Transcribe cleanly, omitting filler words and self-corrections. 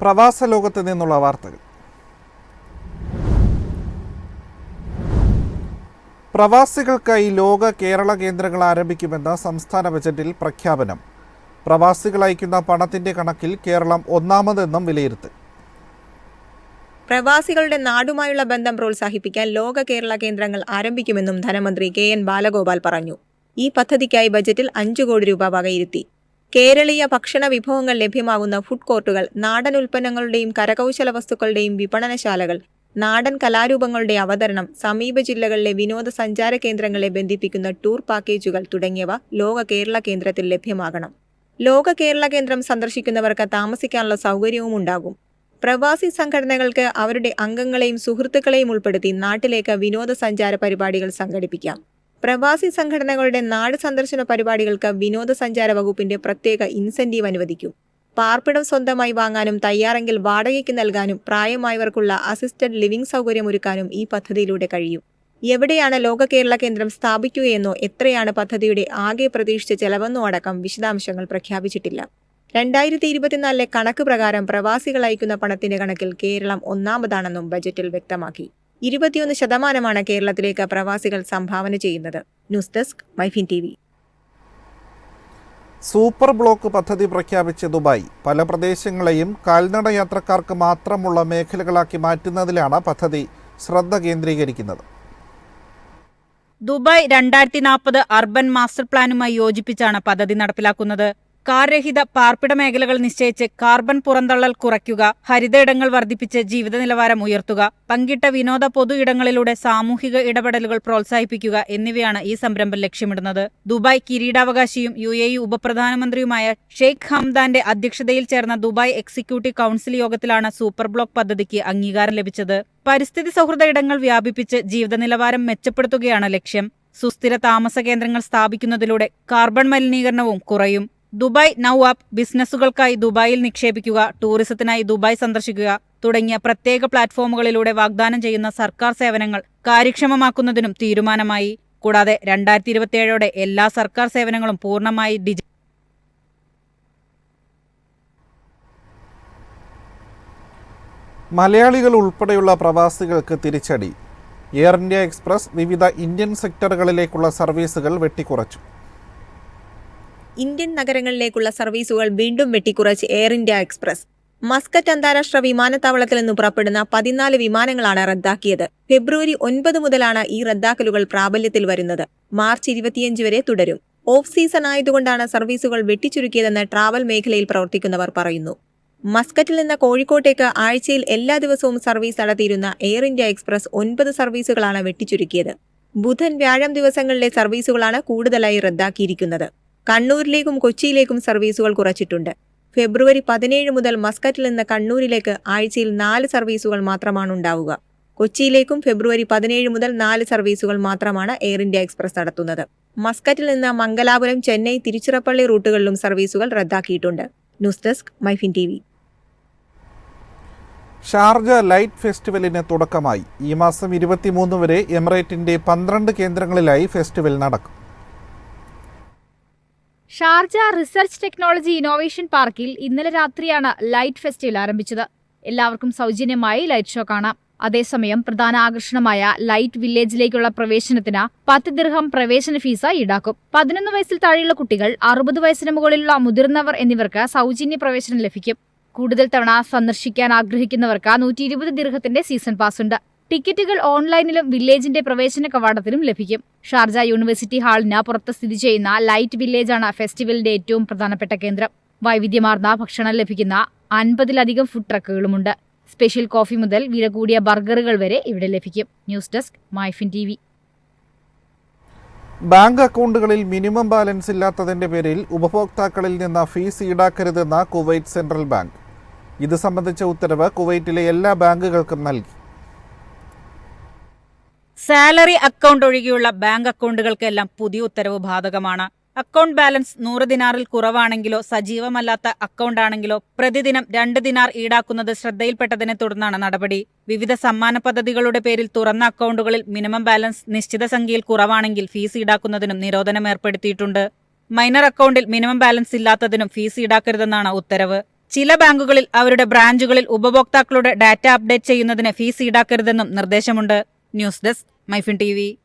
പ്രവാസ ലോകത്ത് നിന്നുള്ള വാർത്തകൾ. പ്രവാസികൾക്കായി ലോക കേരള കേന്ദ്രങ്ങൾ ആരംഭിക്കുമെന്ന സംസ്ഥാന ബജറ്റിൽ പ്രഖ്യാപനം. പ്രവാസികൾ അയക്കുന്ന പണത്തിന്റെ കണക്കിൽ കേരളം ഒന്നാമതെന്നും വിലയിരുത്തൽ. പ്രവാസികളുടെ നാടുമായുള്ള ബന്ധം പ്രോത്സാഹിപ്പിക്കാൻ ലോക കേരള കേന്ദ്രങ്ങൾ ആരംഭിക്കുമെന്നും ധനമന്ത്രി KN ബാലഗോപാൽ പറഞ്ഞു. ഈ പദ്ധതിക്കായി ബജറ്റിൽ 5 കോടി രൂപ വകയിരുത്തി. കേരളീയ ഭക്ഷണ വിഭവങ്ങൾ ലഭ്യമാകുന്ന ഫുഡ് കോർട്ടുകൾ, നാടൻ ഉൽപ്പന്നങ്ങളുടെയും കരകൗശല വസ്തുക്കളുടെയും വിപണനശാലകൾ, നാടൻ കലാരൂപങ്ങളുടെ അവതരണം, സമീപ ജില്ലകളിലെ വിനോദസഞ്ചാര കേന്ദ്രങ്ങളെ ബന്ധിപ്പിക്കുന്ന ടൂർ പാക്കേജുകൾ തുടങ്ങിയവ ലോക കേരള കേന്ദ്രത്തിൽ ലഭ്യമാകണം. ലോക കേരള കേന്ദ്രം സന്ദർശിക്കുന്നവർക്ക് താമസിക്കാനുള്ള സൗകര്യവും ഉണ്ടാകും. പ്രവാസി സംഘടനകൾക്ക് അവരുടെ അംഗങ്ങളെയും സുഹൃത്തുക്കളെയും ഉൾപ്പെടുത്തി നാട്ടിലേക്ക് വിനോദസഞ്ചാര പരിപാടികൾ സംഘടിപ്പിക്കാം. പ്രവാസി സംഘടനകളുടെ നാട് സന്ദർശന പരിപാടികൾക്ക് വിനോദസഞ്ചാര വകുപ്പിന്റെ പ്രത്യേക ഇൻസെന്റീവ് അനുവദിക്കും. പാർപ്പിടം സ്വന്തമായി വാങ്ങാനും തയ്യാറെങ്കിൽ വാടകയ്ക്ക് നൽകാനും പ്രായമായവർക്കുള്ള അസിസ്റ്റഡ് ലിവിംഗ് സൗകര്യം ഒരുക്കാനും ഈ പദ്ധതിയിലൂടെ കഴിയും. എവിടെയാണ് ലോക കേരള കേന്ദ്രം സ്ഥാപിക്കുകയെന്നോ എത്രയാണ് പദ്ധതിയുടെ ആകെ പ്രതീക്ഷിച്ച ചെലവെന്നോ അടക്കം വിശദാംശങ്ങൾ പ്രഖ്യാപിച്ചിട്ടില്ല. 2024 കണക്ക് പ്രകാരം പ്രവാസികൾ അയക്കുന്ന പണത്തിന്റെ കണക്കിൽ കേരളം ഒന്നാമതാണെന്നും ബജറ്റിൽ വ്യക്തമാക്കി. 21% കേരളത്തിലേക്ക് പ്രവാസികൾ സംഭാവന ചെയ്യുന്നത്. News desk MyFin TV. Super block പദ്ധതി പ്രഖ്യാപിച്ച ദുബായ് പല പ്രദേശങ്ങളെയും കാൽനട യാത്രക്കാർക്ക് മാത്രമുള്ള മേഖലകളാക്കി മാറ്റുന്നതിലാണ് പദ്ധതി ശ്രദ്ധ കേന്ദ്രീകരിക്കുന്നത്. ദുബായ് 2040 അർബൻ മാസ്റ്റർ പ്ലാനുമായി യോജിപ്പിച്ചാണ് പദ്ധതി നടപ്പിലാക്കുന്നത്. കാർ രഹിത പാർപ്പിട മേഖലകൾ നിശ്ചയിച്ച് കാർബൺ പുറന്തള്ളൽ കുറയ്ക്കുക, ഹരിതയിടങ്ങൾ വർദ്ധിപ്പിച്ച് ജീവിത നിലവാരം ഉയർത്തുക, പങ്കിട്ട വിനോദ പൊതു ഇടങ്ങളിലൂടെ സാമൂഹിക ഇടപെടലുകൾ പ്രോത്സാഹിപ്പിക്കുക എന്നിവയാണ് ഈ സംരംഭം ലക്ഷ്യമിടുന്നത്. ദുബായ് കിരീടാവകാശിയും UAE ഉപപ്രധാനമന്ത്രിയുമായ ഷെയ്ഖ് ഹംദാന്റെ അധ്യക്ഷതയിൽ ചേർന്ന ദുബായ് എക്സിക്യൂട്ടീവ് കൗൺസിൽ യോഗത്തിലാണ് സൂപ്പർ ബ്ലോക്ക് പദ്ധതിക്ക് അംഗീകാരം ലഭിച്ചത്. പരിസ്ഥിതി സൗഹൃദ ഇടങ്ങൾ വ്യാപിപ്പിച്ച് ജീവിത നിലവാരം മെച്ചപ്പെടുത്തുകയാണ് ലക്ഷ്യം. സുസ്ഥിര താമസ കേന്ദ്രങ്ങൾ സ്ഥാപിക്കുന്നതിലൂടെ കാർബൺ മലിനീകരണവും കുറയും. ദുബായ് നൗ ആപ്പ്, ബിസിനസ്സുകൾക്കായി ദുബായിൽ നിക്ഷേപിക്കുക, ടൂറിസത്തിനായി ദുബായ് സന്ദർശിക്കുക തുടങ്ങിയ പ്രത്യേക പ്ലാറ്റ്ഫോമുകളിലൂടെ വാഗ്ദാനം ചെയ്യുന്ന സർക്കാർ സേവനങ്ങൾ കാര്യക്ഷമമാക്കുന്നതിനും തീരുമാനമായി. കൂടാതെ 2027 എല്ലാ സർക്കാർ സേവനങ്ങളും പൂർണ്ണമായി മലയാളികൾ ഉൾപ്പെടെയുള്ള പ്രവാസികൾക്ക് തിരിച്ചടി. എയർ ഇന്ത്യ എക്സ്പ്രസ് വിവിധ ഇന്ത്യൻ സെക്ടറുകളിലേക്കുള്ള സർവീസുകൾ വെട്ടിക്കുറച്ചു. ഇന്ത്യൻ നഗരങ്ങളിലേക്കുള്ള സർവീസുകൾ വീണ്ടും വെട്ടിക്കുറച്ച് എയർ ഇന്ത്യ എക്സ്പ്രസ്. മസ്കറ്റ് അന്താരാഷ്ട്ര വിമാനത്താവളത്തിൽ നിന്ന് പുറപ്പെടുന്ന 14 വിമാനങ്ങളാണ് റദ്ദാക്കിയത്. ഫെബ്രുവരി 9 മുതലാണ് ഈ റദ്ദാക്കലുകൾ പ്രാബല്യത്തിൽ വരുന്നത്. മാർച്ച് 25 വരെ തുടരും. ഓഫ് സീസൺ ആയതുകൊണ്ടാണ് സർവീസുകൾ വെട്ടിച്ചുരുക്കിയതെന്ന് ട്രാവൽ മേഖലയിൽ പ്രവർത്തിക്കുന്നവർ പറയുന്നു. മസ്കറ്റിൽ നിന്ന് കോഴിക്കോട്ടേക്ക് ആഴ്ചയിൽ എല്ലാ ദിവസവും സർവീസ് നടത്തിയിരുന്ന എയർ ഇന്ത്യ എക്സ്പ്രസ് 9 സർവീസുകളാണ് വെട്ടിച്ചുരുക്കിയത്. ബുധൻ, വ്യാഴം ദിവസങ്ങളിലെ സർവീസുകളാണ് കൂടുതലായി റദ്ദാക്കിയിരിക്കുന്നത്. കണ്ണൂരിലേക്കും കൊച്ചിയിലേക്കും സർവീസുകൾ കുറച്ചിട്ടുണ്ട്. ഫെബ്രുവരി 17 മുതൽ മസ്കറ്റിൽ നിന്ന് കണ്ണൂരിലേക്ക് ആഴ്ചയിൽ 4 സർവീസുകൾ മാത്രമാണ് ഉണ്ടാവുക. കൊച്ചിയിലേക്കും ഫെബ്രുവരി 17 മുതൽ 4 സർവീസുകൾ മാത്രമാണ് എയർ ഇന്ത്യ എക്സ്പ്രസ് നടത്തുന്നത്. മസ്കറ്റിൽ നിന്ന് മംഗലാപുരം, ചെന്നൈ, തിരുച്ചിറപ്പള്ളി റൂട്ടുകളിലും സർവീസുകൾ റദ്ദാക്കിയിട്ടുണ്ട്. News desk MyFin TV. Sharjah light ഫെസ്റ്റിവലിന് തുടക്കമായി. ഈ മാസം 23 വരെ എമിറേറ്റിന്റെ 12 കേന്ദ്രങ്ങളിലായി ഫെസ്റ്റിവൽ നടക്കും. ഷാർജ റിസർച്ച് ടെക്നോളജി ഇന്നോവേഷൻ പാർക്കിൽ ഇന്നലെ രാത്രിയാണ് ലൈറ്റ് ഫെസ്റ്റിവൽ ആരംഭിച്ചത്. എല്ലാവർക്കും സൗജന്യമായി ലൈറ്റ് ഷോ കാണാം. അതേസമയം പ്രധാന ആകർഷണമായ ലൈറ്റ് വില്ലേജിലേക്കുള്ള പ്രവേശനത്തിന് 10 ദിർഹം പ്രവേശന ഫീസ് ഈടാക്കും. 11 വയസ്സിൽ താഴെയുള്ള കുട്ടികൾ, 60 വയസ്സിന് മുകളിലുള്ള മുതിർന്നവർ എന്നിവർക്ക് സൗജന്യ പ്രവേശനം ലഭിക്കും. കൂടുതൽ തവണ സന്ദർശിക്കാൻ ആഗ്രഹിക്കുന്നവർക്ക് 120 ദിർഹത്തിന്റെ സീസൺ പാസ് ഉണ്ട്. ടിക്കറ്റുകൾ ഓൺലൈനിലും വില്ലേജിന്റെ പ്രവേശന കവാടത്തിലും ലഭിക്കും. ഷാർജ യൂണിവേഴ്സിറ്റി ഹാളിന് പുറത്ത് സ്ഥിതി ചെയ്യുന്ന ലൈറ്റ് വില്ലേജാണ് ഫെസ്റ്റിവലിന്റെ ഏറ്റവും പ്രധാനപ്പെട്ട കേന്ദ്രം. വൈവിധ്യമാർന്ന ഭക്ഷണം ലഭിക്കുന്ന 50-ലധികം ഫുഡ് ട്രക്കുകളുമുണ്ട്. സ്പെഷ്യൽ കോഫി മുതൽ വില കൂടിയ ബർഗറുകൾ വരെ ഇവിടെ ലഭിക്കും. News desk MyFin TV. Bank അക്കൗണ്ടുകളിൽ മിനിമം ബാലൻസ് ഇല്ലാത്തതിന്റെ പേരിൽ ഉപഭോക്താക്കളിൽ നിന്ന് ഫീസ് ഈടാക്കരുതെന്ന് കുവൈറ്റ് സെൻട്രൽ ബാങ്ക്. ഇത് സംബന്ധിച്ച ഉത്തരവ് കുവൈറ്റിലെ എല്ലാ ബാങ്കുകൾക്കും നൽകി. സാലറി അക്കൗണ്ട് ഒഴികെയുള്ള ബാങ്ക് അക്കൗണ്ടുകൾക്കെല്ലാം പുതിയ ഉത്തരവ് ബാധകമാണ്. അക്കൗണ്ട് ബാലൻസ് 100 ദിനാറിൽ കുറവാണെങ്കിലോ സജീവമല്ലാത്ത അക്കൗണ്ടാണെങ്കിലോ പ്രതിദിനം 2 ദിനാർ ഈടാക്കുന്നത് ശ്രദ്ധയിൽപ്പെട്ടതിനെ തുടർന്നാണ് നടപടി. വിവിധ സമ്മാന പദ്ധതികളുടെ പേരിൽ തുറന്ന അക്കൗണ്ടുകളിൽ മിനിമം ബാലൻസ് നിശ്ചിത സംഖ്യയിൽ കുറവാണെങ്കിൽ ഫീസ് ഈടാക്കുന്നതിനും നിരോധനം ഏർപ്പെടുത്തിയിട്ടുണ്ട്. മൈനർ അക്കൗണ്ടിൽ മിനിമം ബാലൻസ് ഇല്ലാത്തതിനും ഫീസ് ഈടാക്കരുതെന്നാണ് ഉത്തരവ്. ചില ബാങ്കുകളിൽ അവരുടെ ബ്രാഞ്ചുകളിൽ ഉപഭോക്താക്കളുടെ ഡാറ്റ അപ്ഡേറ്റ് ചെയ്യുന്നതിന് ഫീസ് ഈടാക്കരുതെന്നും നിർദ്ദേശമുണ്ട്. News desk MyFin TV.